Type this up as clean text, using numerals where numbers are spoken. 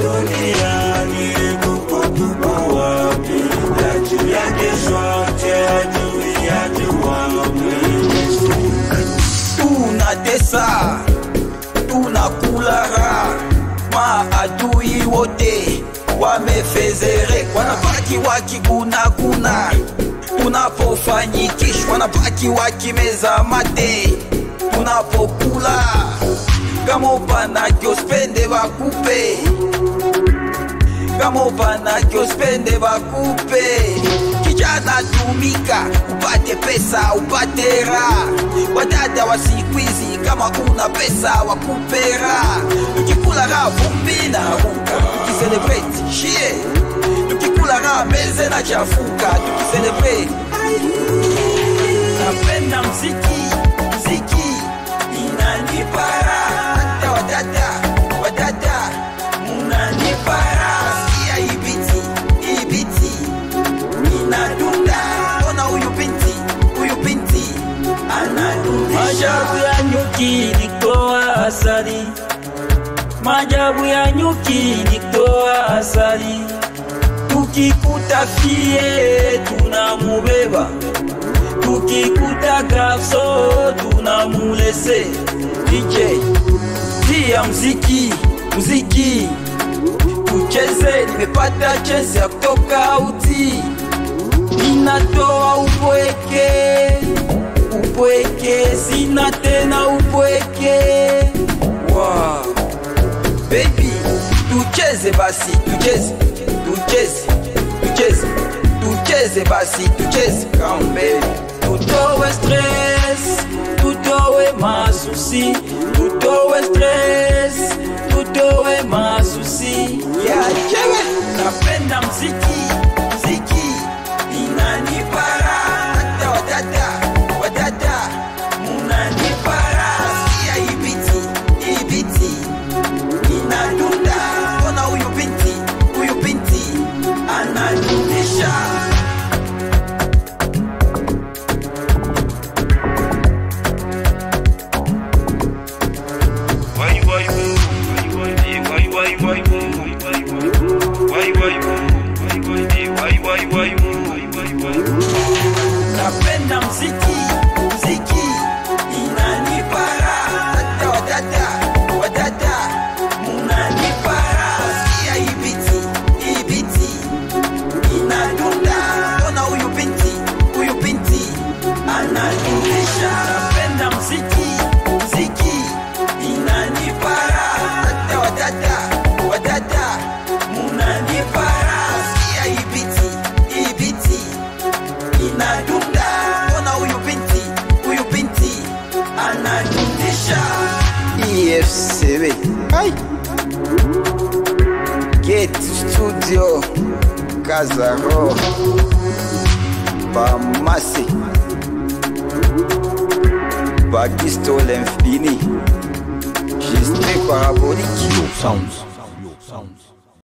duniani tuko wapi? Juu ya kesho adui tunatesa, tunakula raha, maadui wote wamefezere, wanabaki wakiguna, tunapofanikishwa wanabaki wakimeza mate, tunapokula kama upanakyo spende bakupe, kama upanakyo spende bakupe. Kijana tumika upate pesa upate raha, wadada wa siku hizi kama una pesa wakupera. Tukikula raha vumbi na ruka, tukicelebrate shie, tukikula raha meze na chafuka, tukicelebrate. Napenda mziki, mziki inanipara, hata wadada munanipara. Sikia ibiti inadunda, ona huyu binti anadundisha. Majabu ya nyuki nitoa asali, majabu ya nyuki nitoa asali. Tukikuta fie tunamubeba, tukikuta garso tunamulese. DJ tia mziki tucheze, nimepata chance ya kutoka uti, ninatoa upweke, sina tena upweke. Wow. Baby, tucheze basi, tucheze basi, come baby. Tutowe stress, tutowe masusi, tutowe stress, tutowe masusi. Yeah, chewe. Napenda mziki inanipara, hata wadada munanipara. Sikia ibiti inadunda, ona huyu binti anadundisha. napenda mziki inanipara, hata wadada munanipara. Sikia ibiti inadunda, ona huyu binti anadundisha. napenda mziki inanipara, hata wadada munanipara. Sikia ibiti inadunda, ona huyu binti anadundisha. EFCB Get Studio Kazaro Bamasi Bagisto Lemfini Juste Parabolique Sounds.